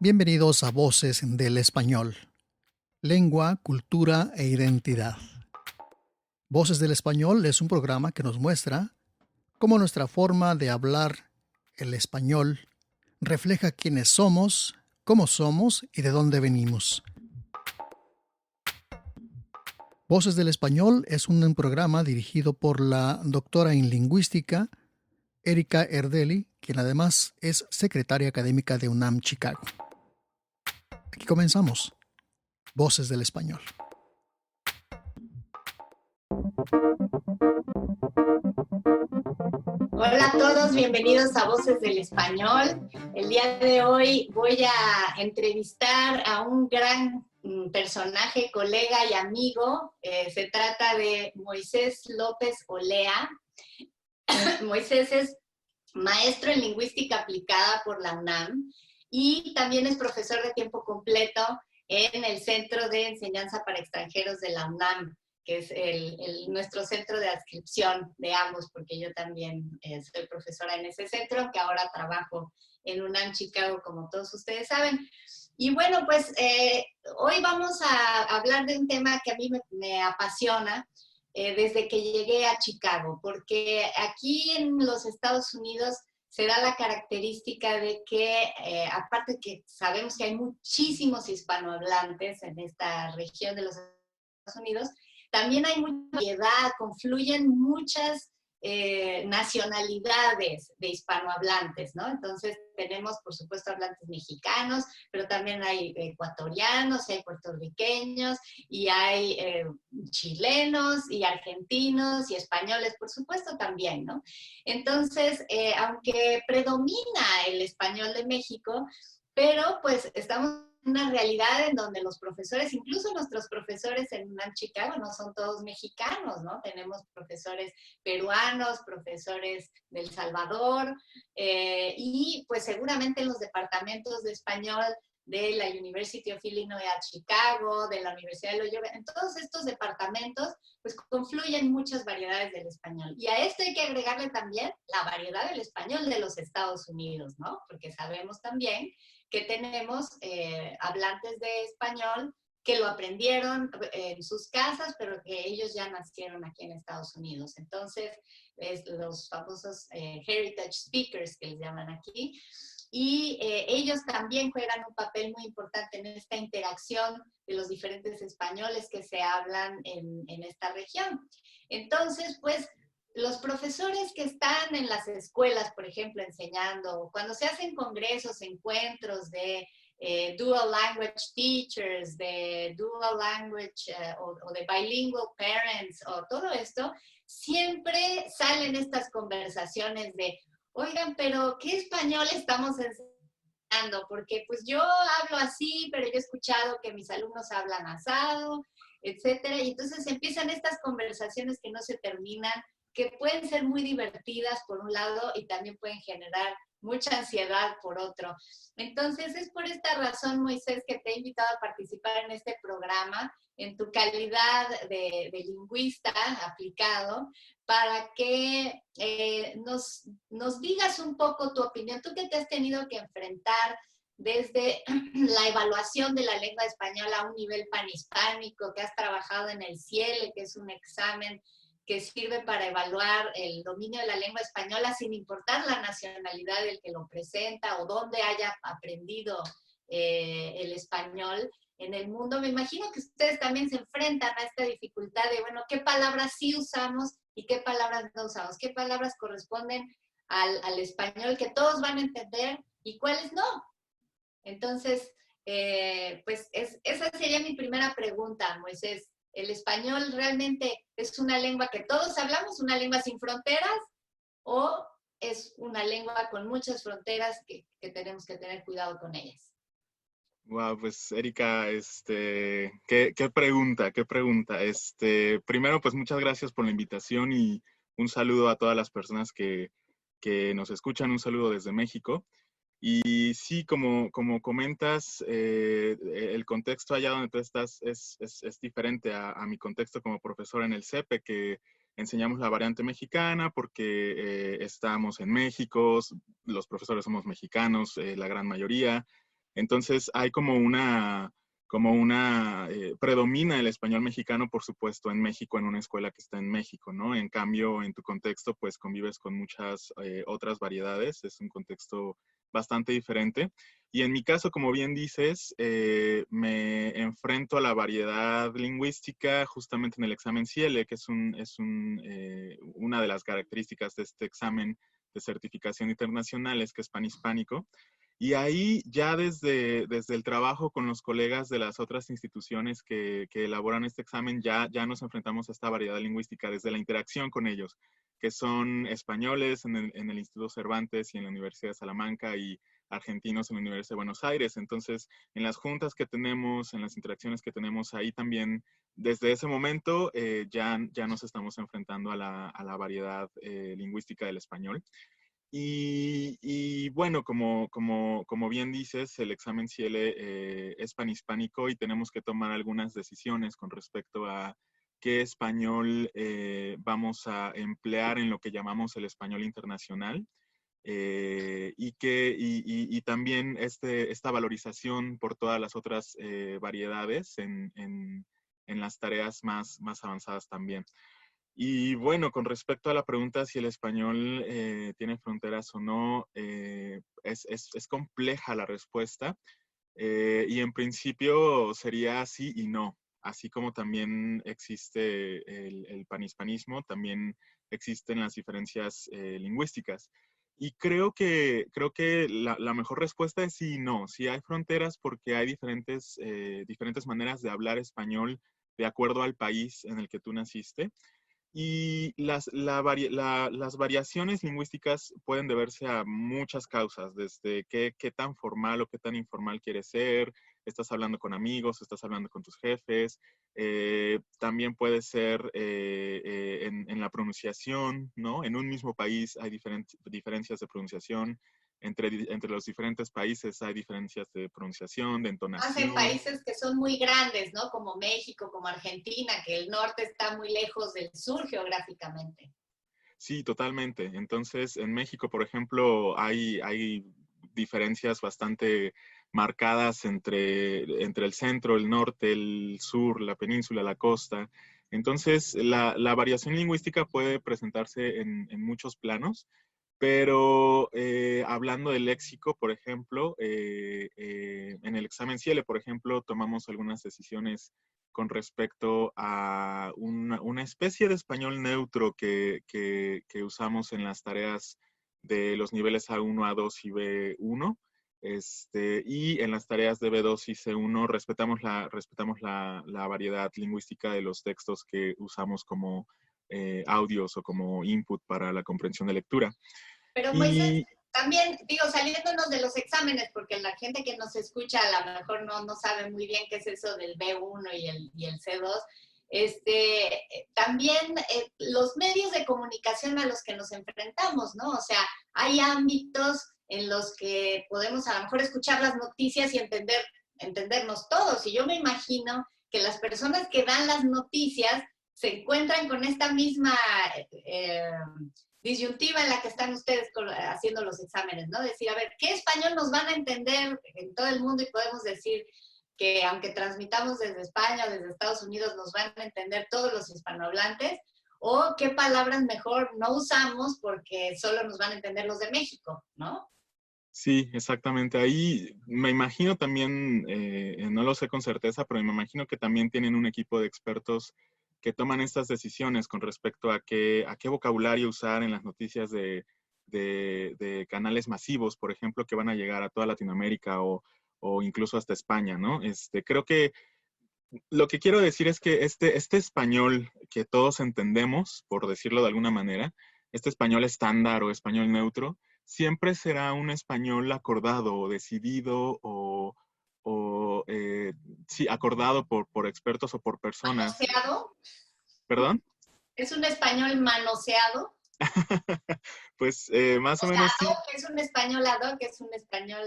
Bienvenidos a Voces del Español, lengua, cultura e identidad. Voces del Español es un programa que nos muestra cómo nuestra forma de hablar el español refleja quiénes somos, cómo somos y de dónde venimos. Voces del Español es un programa dirigido por la doctora en lingüística Erika Erdeli, quien además es secretaria académica de UNAM Chicago. Aquí comenzamos. Voces del Español. Hola a todos, bienvenidos a Voces del Español. El día de hoy voy a entrevistar a un gran personaje, colega y amigo. Se trata de Moisés López Olea. Moisés es maestro en lingüística aplicada por la UNAM y también es profesor de tiempo completo en el Centro de Enseñanza para Extranjeros de la UNAM, que es nuestro centro de adscripción de ambos, porque yo también soy profesora en ese centro, aunque ahora trabajo en UNAM Chicago, como todos ustedes saben. Y bueno, pues hoy vamos a hablar de un tema que a mí me apasiona desde que llegué a Chicago, porque aquí en los Estados Unidos se da la característica de que, aparte que sabemos que hay muchísimos hispanohablantes en esta región de los Estados Unidos, también hay mucha variedad, confluyen muchas nacionalidades de hispanohablantes, ¿no? Entonces tenemos, por supuesto, hablantes mexicanos, pero también hay ecuatorianos, hay puertorriqueños, y hay chilenos, y argentinos, y españoles, por supuesto, también, ¿no? Entonces, aunque predomina el español de México, pero pues estamos una realidad en donde los profesores, incluso nuestros profesores en UNAM Chicago, no son todos mexicanos, ¿no? Tenemos profesores peruanos, profesores del Salvador, y pues seguramente en los departamentos de español de la University of Illinois at Chicago, de la Universidad de Loyola, en todos estos departamentos, pues confluyen muchas variedades del español. Y a esto hay que agregarle también la variedad del español de los Estados Unidos, ¿no? Porque sabemos también que tenemos hablantes de español que lo aprendieron en sus casas, pero que ellos ya nacieron aquí en Estados Unidos. Entonces, los famosos heritage speakers que les llaman aquí, y ellos también juegan un papel muy importante en esta interacción de los diferentes españoles que se hablan en esta región. Entonces, pues, los profesores que están en las escuelas, por ejemplo, enseñando, cuando se hacen congresos, encuentros de dual language teachers, de dual language o de bilingual parents o todo esto, siempre salen estas conversaciones de, oigan, pero ¿qué español estamos enseñando? Porque pues yo hablo así, pero yo he escuchado que mis alumnos hablan asado, etcétera. Y entonces empiezan estas conversaciones que no se terminan, que pueden ser muy divertidas por un lado y también pueden generar mucha ansiedad por otro. Entonces es por esta razón, Moisés, que te he invitado a participar en este programa en tu calidad de lingüista aplicado, para que nos digas un poco tu opinión. Tú que te has tenido que enfrentar desde la evaluación de la lengua española a un nivel panhispánico, que has trabajado en el CIELE, que es un examen que sirve para evaluar el dominio de la lengua española sin importar la nacionalidad del que lo presenta o dónde haya aprendido el español en el mundo. Me imagino que ustedes también se enfrentan a esta dificultad de, bueno, ¿qué palabras sí usamos y qué palabras no usamos? ¿Qué palabras corresponden al español que todos van a entender y cuáles no? Entonces, pues esa sería mi primera pregunta, Moisés. ¿El español realmente es una lengua que todos hablamos, una lengua sin fronteras, o es una lengua con muchas fronteras que tenemos que tener cuidado con ellas? Wow, pues Erika, qué pregunta, qué pregunta. Primero, pues muchas gracias por la invitación y un saludo a todas las personas que nos escuchan, un saludo desde México. Y sí, como comentas, el contexto allá donde tú estás es diferente a mi contexto como profesor en el CEPE, que enseñamos la variante mexicana porque estamos en México, los profesores somos mexicanos, la gran mayoría. Entonces hay predomina el español mexicano, por supuesto, en México, en una escuela que está en México, ¿no? En cambio, en tu contexto, pues convives con muchas otras variedades, es un contexto bastante diferente. Y en mi caso, como bien dices, me enfrento a la variedad lingüística justamente en el examen CIELE, que es una de las características de este examen de certificación internacional, es que es panhispánico. Y ahí ya desde el trabajo con los colegas de las otras instituciones que elaboran este examen, ya nos enfrentamos a esta variedad lingüística desde la interacción con ellos, que son españoles en el Instituto Cervantes y en la Universidad de Salamanca y argentinos en la Universidad de Buenos Aires. Entonces, en las juntas que tenemos, en las interacciones que tenemos ahí también, desde ese momento ya nos estamos enfrentando a la variedad lingüística del español. Y bueno, como bien dices, el examen CIELE es panhispánico y tenemos que tomar algunas decisiones con respecto a qué español vamos a emplear en lo que llamamos el español internacional. Y también esta valorización por todas las otras variedades en las tareas más avanzadas también. Y bueno, con respecto a la pregunta si el español tiene fronteras o no, es compleja la respuesta y en principio sería sí y no. Así como también existe el panhispanismo, también existen las diferencias lingüísticas. Y creo que la mejor respuesta es sí y no. Sí hay fronteras porque hay diferentes maneras de hablar español de acuerdo al país en el que tú naciste. Y las variaciones lingüísticas pueden deberse a muchas causas, desde qué tan formal o qué tan informal quieres ser, estás hablando con amigos, estás hablando con tus jefes, también puede ser en la pronunciación, ¿no? En un mismo país hay diferencias de pronunciación, entre los diferentes países hay diferencias de pronunciación, de Más en entonación. países que son muy grandes, ¿no? Como México, como Argentina, que el norte está muy lejos del sur geográficamente. Sí, totalmente. Entonces, en México, por ejemplo, hay diferencias bastante marcadas entre el centro, el norte, el sur, la península, la costa. Entonces, la variación lingüística puede presentarse en muchos planos, pero hablando del léxico, por ejemplo, en el examen CIELE, por ejemplo, tomamos algunas decisiones con respecto a una especie de español neutro que usamos en las tareas de los niveles A1, A2 y B1. Y en las tareas de B2 y C1 respetamos la variedad lingüística de los textos que usamos como audios o como input para la comprensión de lectura. Pero Moisés, Y también, digo, saliéndonos de los exámenes, porque la gente que nos escucha a lo mejor no sabe muy bien qué es eso del B1 y el C2, también los medios de comunicación a los que nos enfrentamos, ¿no? O sea, hay ámbitos en los que podemos a lo mejor escuchar las noticias y entendernos todos. Y yo me imagino que las personas que dan las noticias se encuentran con esta misma disyuntiva en la que están ustedes haciendo los exámenes, ¿no? Decir, a ver, ¿qué español nos van a entender en todo el mundo? Y podemos decir que aunque transmitamos desde España o desde Estados Unidos, nos van a entender todos los hispanohablantes, o qué palabras mejor no usamos porque solo nos van a entender los de México, ¿no? sí, exactamente. Ahí me imagino también, no lo sé con certeza, pero me imagino que también tienen un equipo de expertos que toman estas decisiones con respecto a qué vocabulario usar en las noticias de canales masivos, por ejemplo, que van a llegar a toda Latinoamérica o incluso hasta España, ¿no? Creo que lo que quiero decir es que este español que todos entendemos, por decirlo de alguna manera, este español estándar o español neutro, siempre será un español acordado o decidido sí, acordado por expertos o por personas. Manoseado. ¿Perdón? Es un español manoseado. Pues más O o sea, menos ad sí. hoc es un español ad hoc, es un español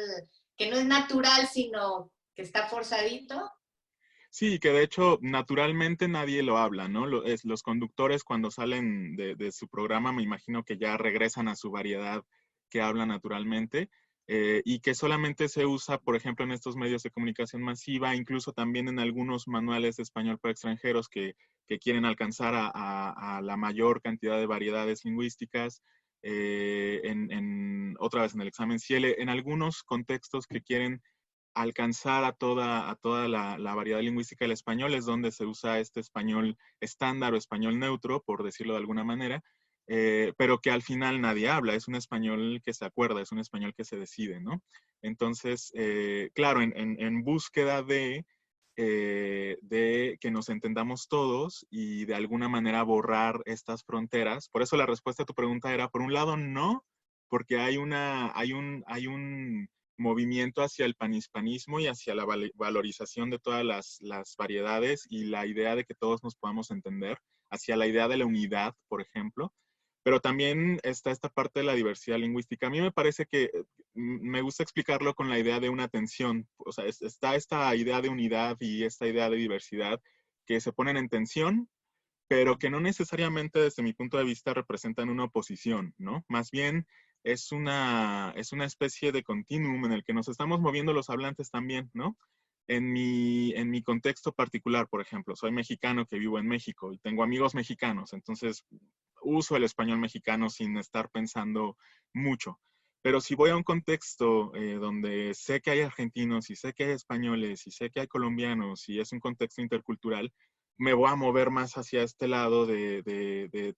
que no es natural, sino que está forzadito. Sí, que de hecho naturalmente nadie lo habla, ¿no? Los conductores cuando salen de su programa me imagino que ya regresan a su variedad que hablan naturalmente, y que solamente se usa, por ejemplo, en estos medios de comunicación masiva, incluso también en algunos manuales de español para extranjeros que quieren alcanzar a la mayor cantidad de variedades lingüísticas, otra vez en el examen Ciele, en algunos contextos que quieren alcanzar a toda la variedad lingüística del español, es donde se usa este español estándar o español neutro, por decirlo de alguna manera, pero que al final nadie habla, es un español que se acuerda, es un español que se decide, ¿no? Entonces, claro, en búsqueda de que nos entendamos todos y de alguna manera borrar estas fronteras. Por eso la respuesta a tu pregunta era, por un lado, no, porque hay un movimiento hacia el panhispanismo y hacia la valorización de todas las variedades y la idea de que todos nos podamos entender, hacia la idea de la unidad, por ejemplo. Pero también está esta parte de la diversidad lingüística. A mí me parece que me gusta explicarlo con la idea de una tensión. O sea, está esta idea de unidad y esta idea de diversidad que se ponen en tensión, pero que no necesariamente desde mi punto de vista representan una oposición, ¿no? Más bien es una especie de continuum en el que nos estamos moviendo los hablantes también, ¿no? En mi contexto particular, por ejemplo, soy mexicano que vivo en México y tengo amigos mexicanos, entonces uso el español mexicano sin estar pensando mucho. Pero si voy a un contexto donde sé que hay argentinos y sé que hay españoles y sé que hay colombianos y es un contexto intercultural, me voy a mover más hacia este lado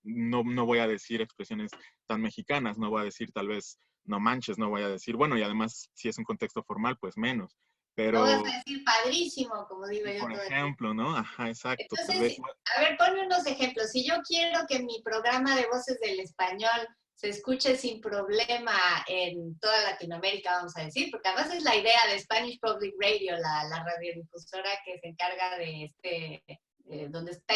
no voy a decir expresiones tan mexicanas, no voy a decir tal vez no manches, no voy a decir, bueno, y además si es un contexto formal, pues menos. No vas Pero, a decir padrísimo, como digo yo por todo el tiempo. ejemplo, ¿no? Ajá, exacto. Tal vez, Entonces, a ver, ponme unos ejemplos. Si yo quiero que mi programa de Voces del Español se escuche sin problema en toda Latinoamérica, vamos a decir, porque además es la idea de Spanish Public Radio, la radiodifusora que se encarga de donde está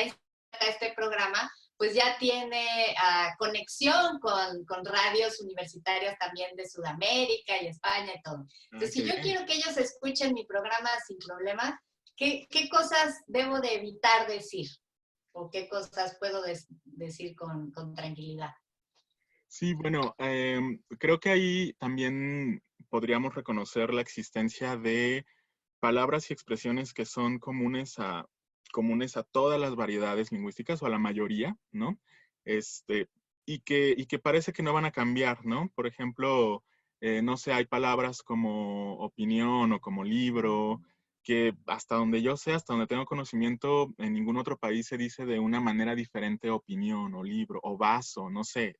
este programa, pues ya tiene conexión con radios universitarias también de Sudamérica y España y todo. ah, Entonces, qué si yo bien. quiero que ellos escuchen mi programa sin problema, ¿qué cosas debo de evitar decir? ¿O qué cosas puedo decir con tranquilidad? Sí, bueno, creo que ahí también podríamos reconocer la existencia de palabras y expresiones que son comunes a todas las variedades lingüísticas o a la mayoría, ¿no? Este, y que parece que no van a cambiar, ¿no? Por ejemplo, no sé, hay palabras como opinión o como libro, que hasta donde yo sé, hasta donde tengo conocimiento, en ningún otro país se dice de una manera diferente opinión o libro o vaso, no sé,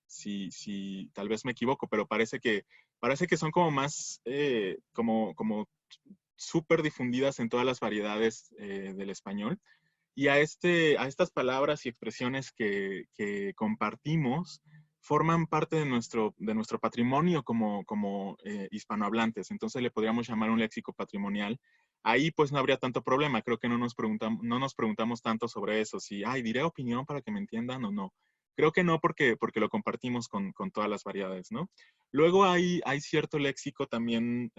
si tal vez me equivoco, pero parece que son como más, como súper difundidas en todas las variedades del español. Y a estas palabras y expresiones que compartimos forman parte de nuestro patrimonio como hispanohablantes. Entonces le podríamos llamar un léxico patrimonial. Ahí pues no habría tanto problema. Creo que no nos preguntamos tanto sobre eso. Si, ay, diré opinión para que me entiendan o no. Creo que no porque lo compartimos con todas las variedades, ¿no? Luego hay cierto léxico también,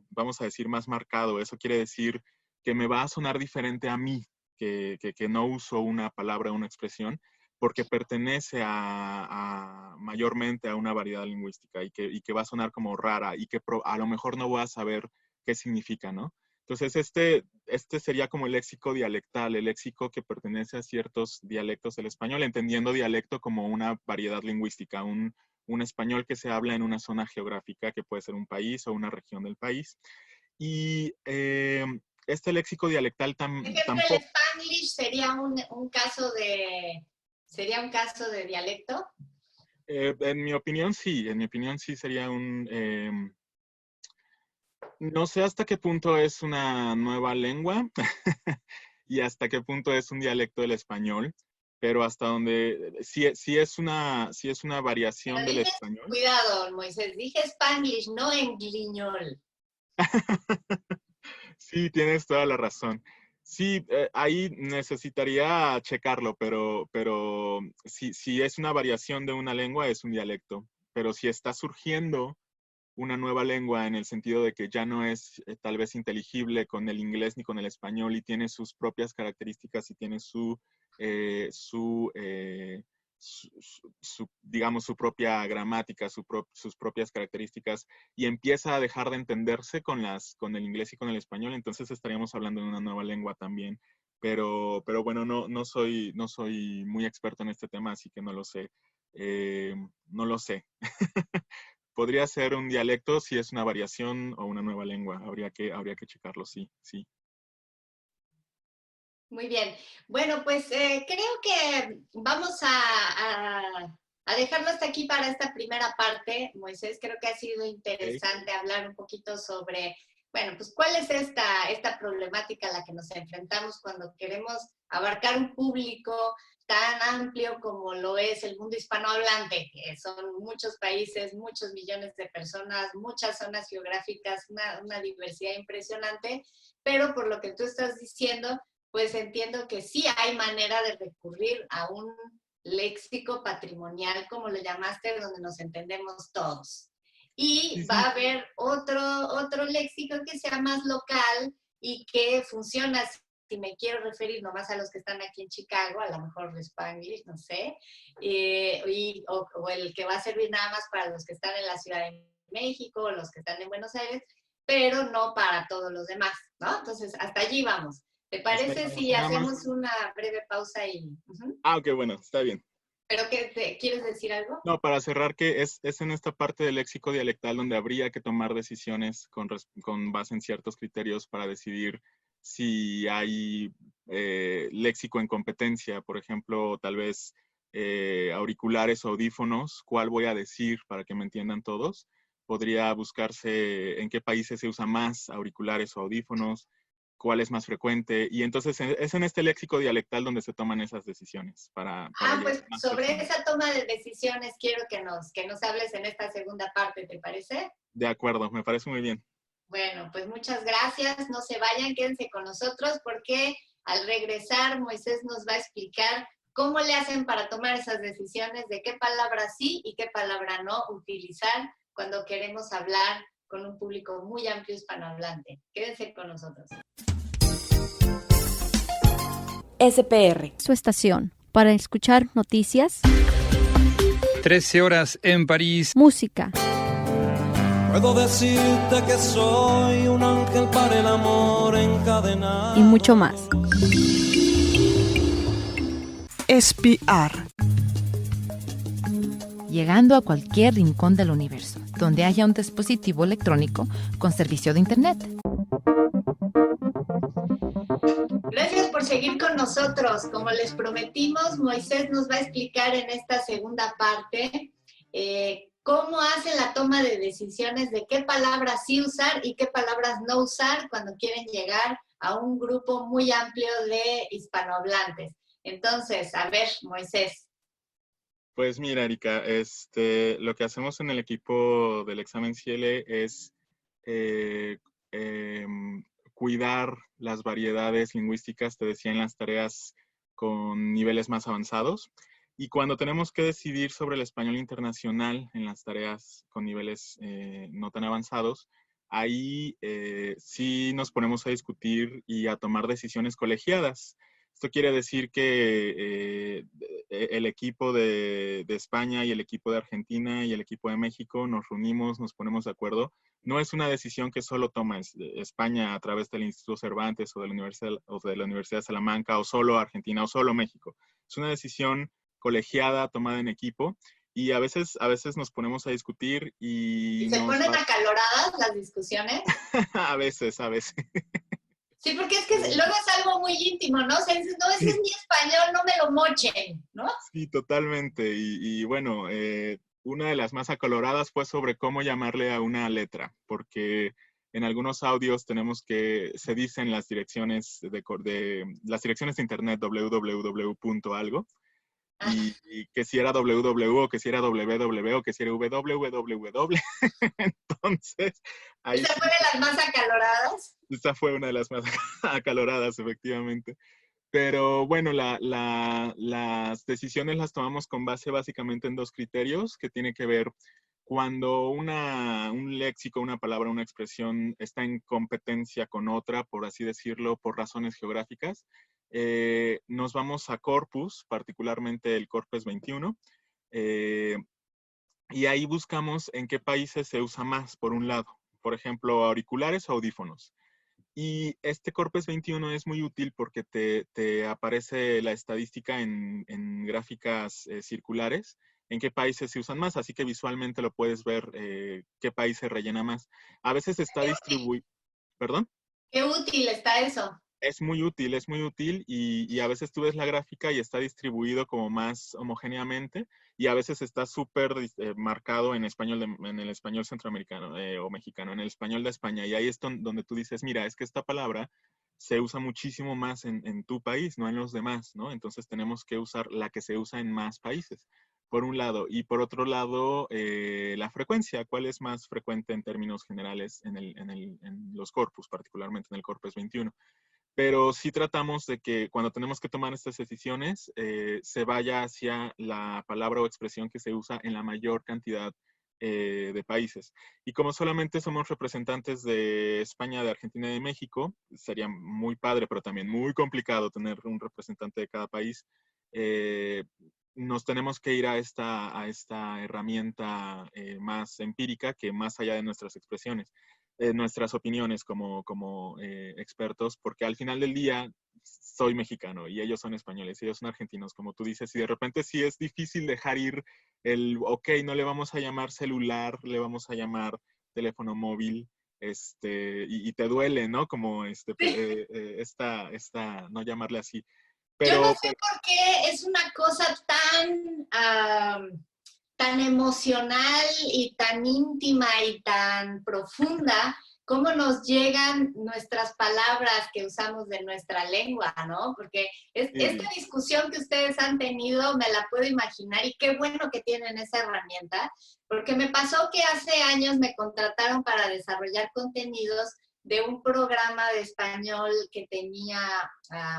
vamos a decir, más marcado. Eso quiere decir que me va a sonar diferente a mí, que no uso una palabra o una expresión, porque pertenece mayormente a una variedad lingüística y que va a sonar como rara y que a lo mejor no voy a saber qué significa, ¿no? Entonces, este sería como el léxico dialectal, el léxico que pertenece a ciertos dialectos del español, entendiendo dialecto como una variedad lingüística, un español que se habla en una zona geográfica que puede ser un país o una región del país. Y este léxico dialectal Por ejemplo, el tampoco. Spanglish sería un caso de dialecto. En mi opinión sí sería no sé hasta qué punto es una nueva lengua y hasta qué punto es un dialecto del español, pero hasta donde sí es una Pero variación del dije, español. cuidado, Moisés, dije Spanglish, no en gliñol. Sí, tienes toda la razón. Sí, ahí necesitaría checarlo, pero si es una variación de una lengua, es un dialecto. Pero si está surgiendo una nueva lengua en el sentido de que ya no es tal vez inteligible con el inglés ni con el español y tiene sus propias características y tiene eh, su, digamos, su propia gramática, sus propias características, y empieza a dejar de entenderse con el inglés y con el español, entonces estaríamos hablando de una nueva lengua también. Pero bueno, no soy muy experto en este tema, así que no lo sé. No lo sé. Podría ser un dialecto si es una variación o una nueva lengua. Habría que checarlo, sí, sí. Muy bien. Bueno, pues creo que vamos a dejarlo hasta aquí para esta primera parte, Moisés. Creo que ha sido Okay. interesante hablar un poquito sobre, bueno, pues cuál es esta problemática a la que nos enfrentamos cuando queremos abarcar un público tan amplio como lo es el mundo hispanohablante, que son muchos países, muchos millones de personas, muchas zonas geográficas, una diversidad impresionante, pero por lo que tú estás diciendo, pues entiendo que sí hay manera de recurrir a un léxico patrimonial, como lo llamaste, donde nos entendemos todos. Sí, Y va sí. a haber otro léxico que sea más local y que funciona, si me quiero referir nomás a los que están aquí en Chicago, a lo mejor Spanglish, no sé, o el que va a servir nada más para los que están en la Ciudad de México, o los que están en Buenos Aires, pero no para todos los demás, ¿no? Entonces, hasta allí vamos. ¿Te Hasta ahí parece vamos. si Nada más. hacemos una breve pausa y... Ok, bueno, está bien. ¿Pero qué quieres decir algo? No, para cerrar, que es en esta parte del léxico dialectal donde habría que tomar decisiones con base en ciertos criterios para decidir si hay léxico en competencia, por ejemplo, tal vez auriculares o audífonos, ¿cuál voy a decir para que me entiendan todos? Podría buscarse en qué países se usa más auriculares o audífonos, cuál es más frecuente, y entonces es en este léxico dialectal donde se toman esas decisiones para llegar Pues a más sobre personas. esa toma de decisiones quiero que nos hables en esta segunda parte, ¿te parece? De acuerdo, me parece muy bien. Bueno, pues muchas gracias. No se vayan, quédense con nosotros porque al regresar Moisés nos va a explicar cómo le hacen para tomar esas decisiones de qué palabra sí y qué palabra no utilizar cuando queremos hablar con un público muy amplio hispanohablante. Quédense con nosotros. SPR, su estación, para escuchar noticias, 13 horas en París. música, Puedo decirte que soy un ángel para el amor encadenado. y mucho más. SPR. llegando a cualquier rincón del universo, donde haya un dispositivo electrónico con servicio de Internet. Gracias por seguir con nosotros. Como les prometimos, Moisés nos va a explicar en esta segunda parte cómo hace la toma de decisiones de qué palabras sí usar y qué palabras no usar cuando quieren llegar a un grupo muy amplio de hispanohablantes. Entonces, a ver, Moisés. Pues mira, Erika, lo que hacemos en el equipo del examen CIELE es cuidar las variedades lingüísticas, te decía, en las tareas con niveles más avanzados. Y cuando tenemos que decidir sobre el español internacional en las tareas con niveles no tan avanzados, ahí sí nos ponemos a discutir y a tomar decisiones colegiadas. Esto quiere decir que el equipo de España y el equipo de Argentina y el equipo de México nos reunimos, nos ponemos de acuerdo. No es una decisión que solo toma España a través del Instituto Cervantes o de la Universidad de Salamanca, o solo Argentina o solo México. Es una decisión colegiada, tomada en equipo, y a veces nos ponemos a discutir ¿Y se ponen acaloradas las discusiones? A veces. Sí, porque es que luego es algo muy íntimo, ¿no? O sea, dices, no, ese es mi español, no me lo mochen, ¿no? Sí, totalmente. Y bueno, una de las más acaloradas fue sobre cómo llamarle a una letra, porque en algunos audios se dicen las direcciones las direcciones de internet www.algo, y que si era www o que si era www o que si era www. Entonces, ahí ¿Esa fue de las más acaloradas? esta fue una de las más acaloradas, efectivamente. Pero bueno, las decisiones las tomamos con base básicamente en dos criterios, que tiene que ver cuando un léxico, una palabra, una expresión está en competencia con otra, por así decirlo, por razones geográficas. nos vamos a corpus, particularmente el Corpus 21, y ahí buscamos en qué países se usa más, por un lado. Por ejemplo, auriculares o audífonos. Y este Corpus 21 es muy útil porque te aparece la estadística en gráficas circulares, en qué países se usan más, así que visualmente lo puedes ver qué país se rellena más. A veces está distribuido, ¿perdón? Qué útil está eso. Es muy útil y a veces tú ves la gráfica y está distribuido como más homogéneamente y a veces está súper marcado en español, en el español centroamericano o mexicano, en el español de España. Y ahí es donde tú dices, mira, es que esta palabra se usa muchísimo más en tu país, no en los demás, ¿no? Entonces tenemos que usar la que se usa en más países, por un lado. Y por otro lado, la frecuencia, ¿cuál es más frecuente en términos generales en los corpus, particularmente en el Corpus 21? Pero sí tratamos de que cuando tenemos que tomar estas decisiones, se vaya hacia la palabra o expresión que se usa en la mayor cantidad de países. Y como solamente somos representantes de España, de Argentina y de México, sería muy padre, pero también muy complicado tener un representante de cada país. Nos tenemos que ir a esta herramienta más empírica que más allá de nuestras expresiones. Nuestras opiniones como expertos, porque al final del día soy mexicano y ellos son españoles, ellos son argentinos, como tú dices, y de repente sí es difícil dejar ir ok, no le vamos a llamar celular, le vamos a llamar teléfono móvil, y te duele, ¿no? Como no llamarle así. Yo no Pero, sé por qué es una cosa tan emocional y tan íntima y tan profunda, cómo nos llegan nuestras palabras que usamos de nuestra lengua, ¿no? Porque esta discusión que ustedes han tenido, me la puedo imaginar, y qué bueno que tienen esa herramienta, porque me pasó que hace años me contrataron para desarrollar contenidos de un programa de español que tenía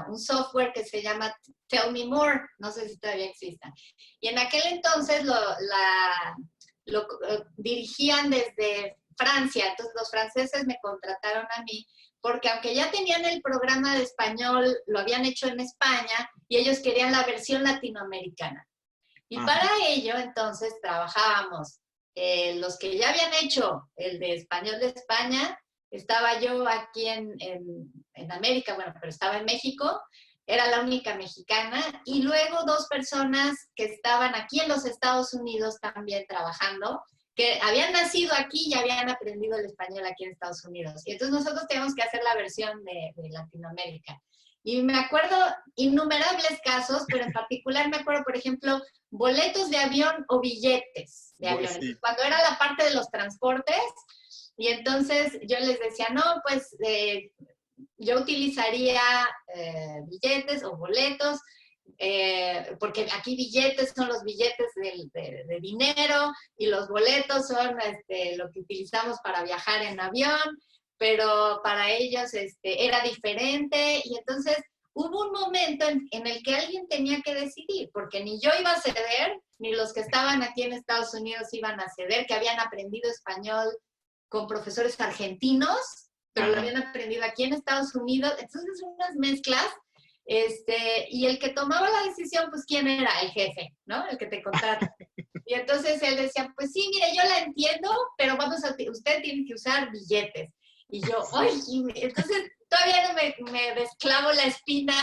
un software que se llama Tell Me More, no sé si todavía exista. Y en aquel entonces lo dirigían desde Francia, entonces los franceses me contrataron a mí, porque aunque ya tenían el programa de español, lo habían hecho en España, y ellos querían la versión latinoamericana. Y para ello, entonces, trabajábamos los que ya habían hecho el de español de España. Estaba yo aquí en América, bueno, pero estaba en México, era la única mexicana, y luego dos personas que estaban aquí en los Estados Unidos también trabajando, que habían nacido aquí y habían aprendido el español aquí en Estados Unidos. Y entonces nosotros teníamos que hacer la versión de Latinoamérica. Y me acuerdo innumerables casos, pero en particular me acuerdo, por ejemplo, boletos de avión o billetes de avión. Sí. Cuando era la parte de los transportes, y entonces yo les decía, no, pues yo utilizaría billetes o boletos, porque aquí billetes son los billetes de dinero y los boletos son lo que utilizamos para viajar en avión, pero para ellos era diferente, y entonces hubo un momento en el que alguien tenía que decidir, porque ni yo iba a ceder, ni los que estaban aquí en Estados Unidos iban a ceder, que habían aprendido español con profesores argentinos, pero lo habían aprendido aquí en Estados Unidos. Entonces, unas mezclas, y el que tomaba la decisión, pues, ¿quién era? El jefe, ¿no? El que te contrata. Y entonces él decía, pues sí, mire, yo la entiendo, pero usted tiene que usar billetes. Y yo, ¡ay! Entonces, todavía no me desclavo la espina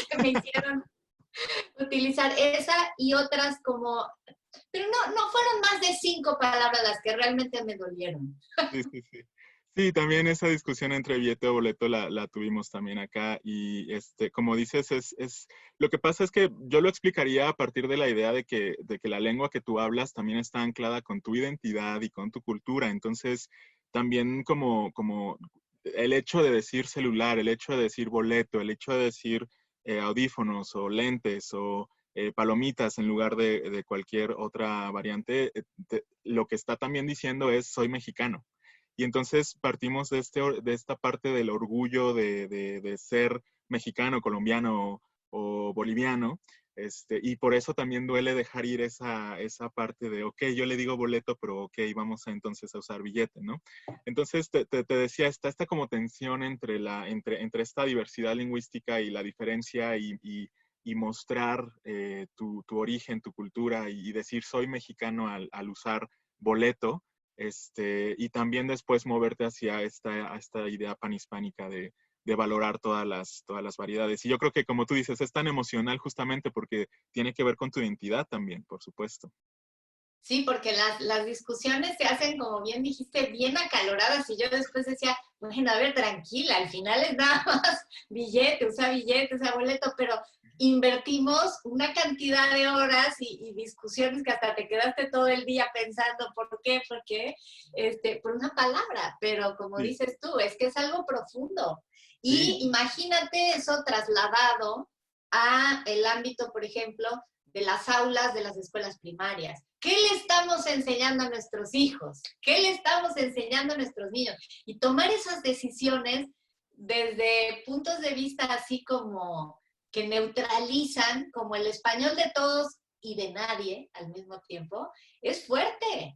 que me hicieron utilizar esa y otras como... Pero no fueron más de 5 palabras las que realmente me dolieron. Sí. Sí, también esa discusión entre billete o boleto la tuvimos también acá, y como dices, lo que pasa es que yo lo explicaría a partir de la idea de que la lengua que tú hablas también está anclada con tu identidad y con tu cultura. Entonces, también como el hecho de decir celular, el hecho de decir boleto, el hecho de decir audífonos o lentes o palomitas en lugar de cualquier otra variante, lo que está también diciendo es soy mexicano. Y entonces partimos de esta parte del orgullo de ser mexicano, colombiano o boliviano, Y por eso también duele dejar ir esa parte de, ok, yo le digo boleto, pero ok, vamos entonces a usar billete, ¿no? Entonces, te decía, está esta como tensión entre esta diversidad lingüística y la diferencia y mostrar tu origen, tu cultura y decir soy mexicano al usar boleto, y también después moverte hacia esta idea panhispánica de valorar todas las variedades. Y yo creo que, como tú dices, es tan emocional justamente porque tiene que ver con tu identidad también, por supuesto. Sí, porque las discusiones se hacen, como bien dijiste, bien acaloradas y yo después decía, bueno, a ver, tranquila, al final es nada más billete, usa boleto, pero invertimos una cantidad de horas y discusiones que hasta te quedaste todo el día pensando, ¿por qué? Por una palabra, pero como Sí. dices tú, es que es algo profundo. Sí. Y imagínate eso trasladado a el ámbito, por ejemplo, de las aulas de las escuelas primarias. ¿Qué le estamos enseñando a nuestros hijos? ¿Qué le estamos enseñando a nuestros niños? Y tomar esas decisiones desde puntos de vista así como que neutralizan, como el español de todos y de nadie al mismo tiempo, es fuerte.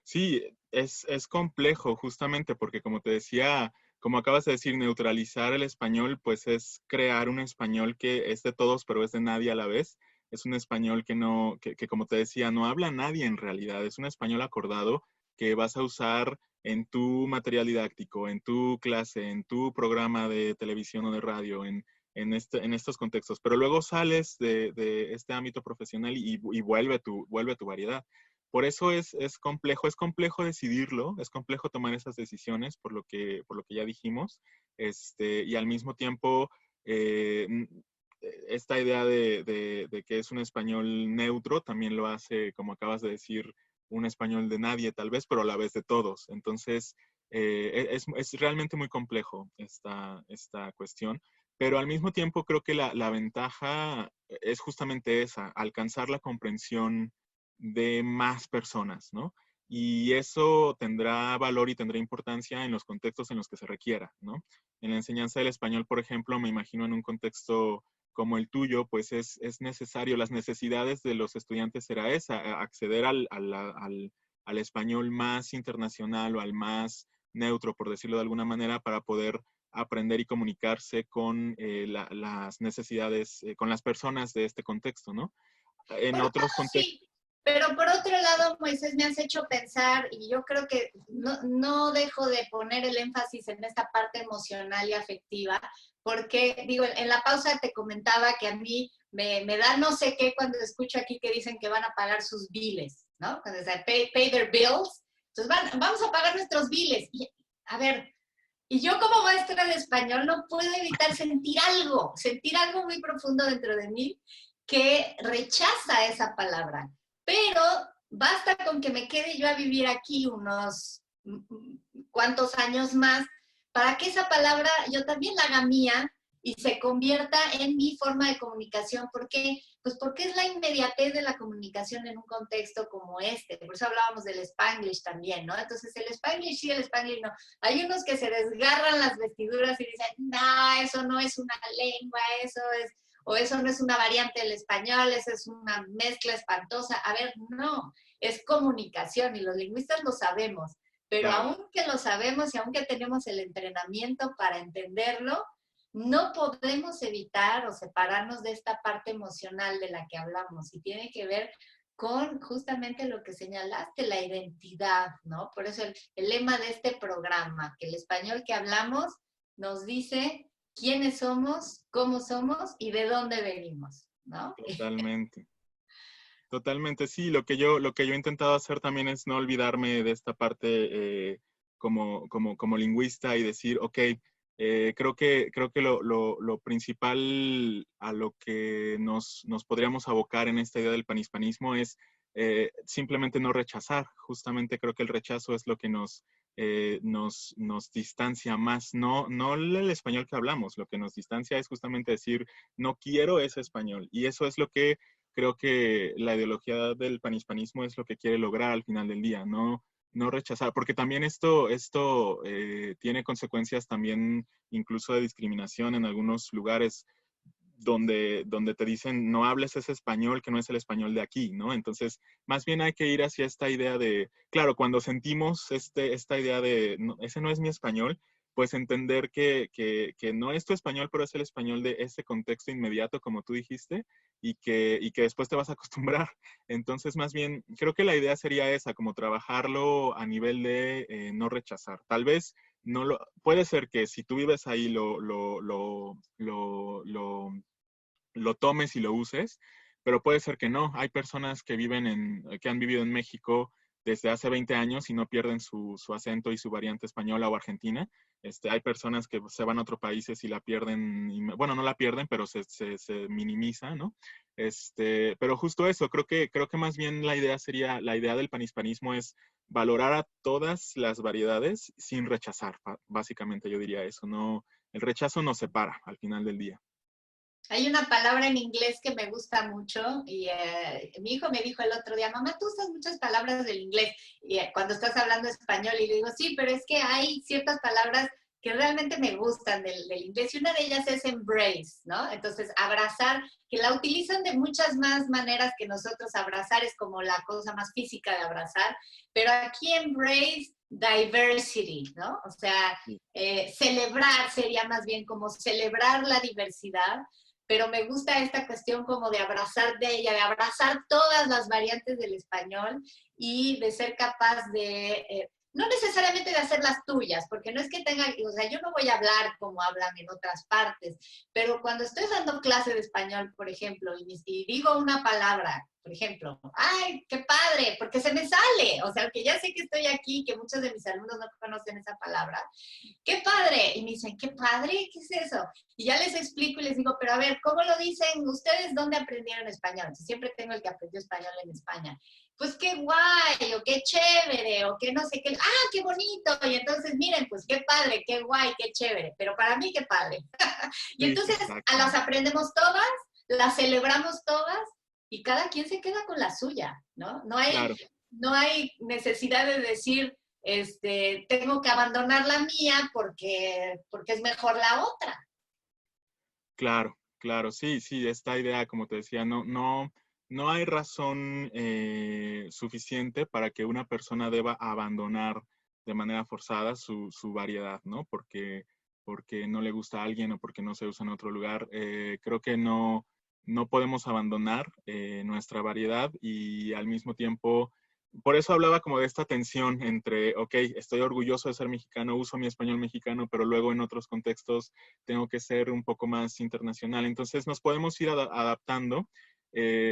Sí, es complejo justamente porque, como te decía, como acabas de decir, neutralizar el español, pues es crear un español que es de todos, pero es de nadie a la vez. Es un español que como te decía, no habla nadie en realidad. Es un español acordado que vas a usar en tu material didáctico, en tu clase, en tu programa de televisión o de radio, en estos contextos. Pero luego sales de este ámbito profesional y vuelve tu variedad. Por eso es complejo decidirlo, es complejo tomar esas decisiones, por lo que ya dijimos, y al mismo tiempo, esta idea de que es un español neutro también lo hace, como acabas de decir, un español de nadie tal vez, pero a la vez de todos. Entonces, es realmente muy complejo esta cuestión, pero al mismo tiempo creo que la ventaja es justamente esa, alcanzar la comprensión de más personas, ¿no? Y eso tendrá valor y tendrá importancia en los contextos en los que se requiera, ¿no? En la enseñanza del español, por ejemplo, me imagino en un contexto como el tuyo, pues es necesario, las necesidades de los estudiantes será esa, acceder al español más internacional o al más neutro, por decirlo de alguna manera, para poder aprender y comunicarse con las necesidades, con las personas de este contexto, ¿no? En Por un otros lado contextos. sí, pero por otro lado, Moisés, me has hecho pensar, y yo creo que no dejo de poner el énfasis en esta parte emocional y afectiva, porque, digo, en la pausa te comentaba que a mí me da no sé qué cuando escucho aquí que dicen que van a pagar sus biles, ¿no? Cuando dicen pay their bills. Entonces, vamos a pagar nuestros biles. Y, a ver, y yo como maestra de español no puedo evitar sentir algo muy profundo dentro de mí que rechaza esa palabra. Pero basta con que me quede yo a vivir aquí unos cuantos años más para que esa palabra yo también la haga mía y se convierta en mi forma de comunicación. ¿Por qué? Pues porque es la inmediatez de la comunicación en un contexto como este. Por eso hablábamos del Spanglish también, ¿no? Entonces, el Spanglish sí, el Spanglish no. Hay unos que se desgarran las vestiduras y dicen, no, eso no es una lengua, eso no es una variante del español, eso es una mezcla espantosa. A ver, no, es comunicación y los lingüistas lo sabemos, pero Claro. aunque lo sabemos y aunque tenemos el entrenamiento para entenderlo, no podemos evitar o separarnos de esta parte emocional de la que hablamos y tiene que ver con justamente lo que señalaste, la identidad, ¿no? Por eso el lema de este programa, que el español que hablamos nos dice quiénes somos, cómo somos y de dónde venimos, ¿no? Totalmente. Totalmente, sí. Lo que yo he intentado hacer también es no olvidarme de esta parte como lingüista y decir, ok, creo que lo principal a lo que nos podríamos abocar en esta idea del panhispanismo es simplemente no rechazar. Justamente creo que el rechazo es lo que nos distancia más, no el español que hablamos, lo que nos distancia es justamente decir, no quiero ese español. Y eso es lo que creo que la ideología del panhispanismo es lo que quiere lograr al final del día, no rechazar, porque también esto tiene consecuencias también incluso de discriminación en algunos lugares. donde te dicen no hables ese español que no es el español de aquí, ¿no? Entonces, más bien hay que ir hacia esta idea de, claro, cuando sentimos esta idea de, no, ese no es mi español, pues entender que no es tu español, pero es el español de ese contexto inmediato, como tú dijiste, y que después te vas a acostumbrar. Entonces, más bien, creo que la idea sería esa, como trabajarlo a nivel de no rechazar. Tal vez no lo, puede ser que si tú vives ahí lo tomes y lo uses, pero puede ser que no. Hay personas que que han vivido en México desde hace 20 años y no pierden su acento y su variante española o argentina. Hay personas que se van a otros países y la pierden, bueno, no la pierden, pero se minimiza, ¿no? Pero justo eso, creo que más bien la idea del panhispanismo es valorar a todas las variedades sin rechazar, básicamente yo diría eso, no, el rechazo nos separa al final del día. Hay una palabra en inglés que me gusta mucho y mi hijo me dijo el otro día, mamá, tú usas muchas palabras del inglés y cuando estás hablando español, y le digo, sí, pero es que hay ciertas palabras que realmente me gustan del inglés y una de ellas es embrace, ¿no? Entonces, abrazar, que la utilizan de muchas más maneras que nosotros. Abrazar es como la cosa más física de abrazar, pero aquí embrace diversity, ¿no? O sea, celebrar sería más bien como celebrar la diversidad, pero me gusta esta cuestión como de abrazar de ella, de abrazar todas las variantes del español y de ser capaz de, no necesariamente de hacer las tuyas, porque no es que tenga, o sea, yo no voy a hablar como hablan en otras partes, pero cuando estoy dando clase de español, por ejemplo, y digo una palabra, por ejemplo, ¡ay, qué padre! Porque se me sale, o sea, aunque ya sé que estoy aquí, que muchos de mis alumnos no conocen esa palabra, ¡qué padre! Y me dicen, ¿qué padre? ¿Qué es eso? Y ya les explico y les digo, pero a ver, ¿cómo lo dicen ustedes? ¿Dónde aprendieron español? Entonces, siempre tengo el que aprendió español en España. Pues qué guay, o qué chévere, o qué no sé qué, ¡ah, qué bonito! Y entonces, miren, pues qué padre, qué guay, qué chévere, pero para mí qué padre. Y Sí, entonces exacto. las aprendemos todas, las celebramos todas, y cada quien se queda con la suya, ¿no? Claro. No hay necesidad de decir, tengo que abandonar la mía porque es mejor la otra. Claro, claro, sí, sí, esta idea, como te decía, no hay razón suficiente para que una persona deba abandonar de manera forzada su variedad, ¿no? Porque no le gusta a alguien o porque no se usa en otro lugar. Creo que no podemos abandonar nuestra variedad y al mismo tiempo, por eso hablaba como de esta tensión entre, ok, estoy orgulloso de ser mexicano, uso mi español mexicano, pero luego en otros contextos tengo que ser un poco más internacional. Entonces nos podemos ir adaptando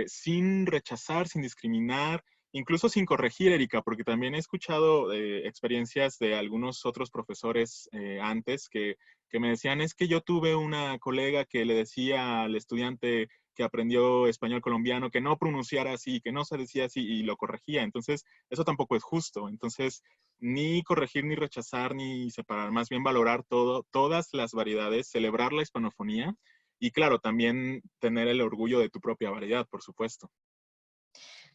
sin rechazar, sin discriminar, incluso sin corregir, Erika, porque también he escuchado experiencias de algunos otros profesores antes que me decían, es que yo tuve una colega que le decía al estudiante que aprendió español colombiano que no pronunciara así, que no se decía así y lo corregía. Entonces, eso tampoco es justo. Entonces, ni corregir, ni rechazar, ni separar, más bien valorar todas las variedades, celebrar la hispanofonía y claro, también tener el orgullo de tu propia variedad, por supuesto.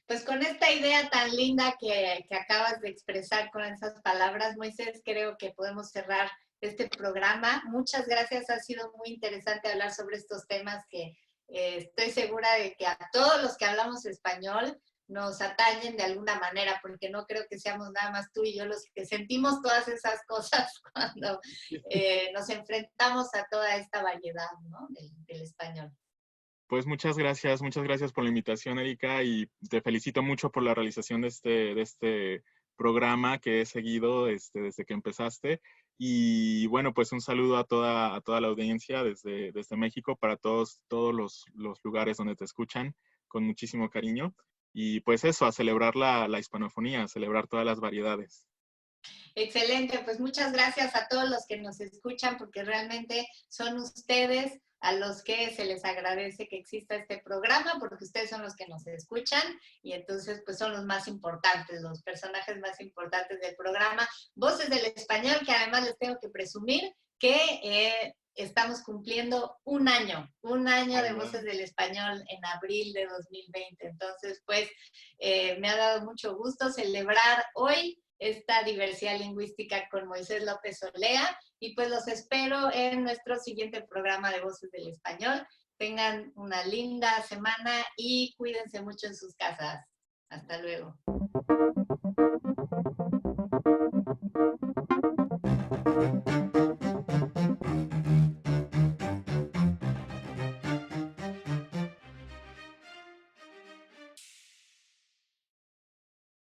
Pues con esta idea tan linda que acabas de expresar con esas palabras, Moisés, creo que podemos cerrar este programa. Muchas gracias, ha sido muy interesante hablar sobre estos temas que estoy segura de que a todos los que hablamos español nos atañen de alguna manera, porque no creo que seamos nada más tú y yo los que sentimos todas esas cosas cuando nos enfrentamos a toda esta variedad, ¿no? del español. Pues muchas gracias por la invitación, Erika, y te felicito mucho por la realización de este programa que he seguido desde que empezaste. Y bueno, pues un saludo a toda la audiencia desde México, para todos los lugares donde te escuchan, con muchísimo cariño. Y pues eso, a celebrar la hispanofonía, a celebrar todas las variedades. Excelente, pues muchas gracias a todos los que nos escuchan, porque realmente son ustedes a los que se les agradece que exista este programa, porque ustedes son los que nos escuchan y entonces pues son los más importantes, los personajes más importantes del programa. Voces del Español, que además les tengo que presumir que estamos cumpliendo un año de Voces del Español en abril de 2020. Entonces, pues me ha dado mucho gusto celebrar hoy esta diversidad lingüística con Moisés López Olea, y pues los espero en nuestro siguiente programa de Voces del Español, tengan una linda semana y cuídense mucho en sus casas. Hasta luego.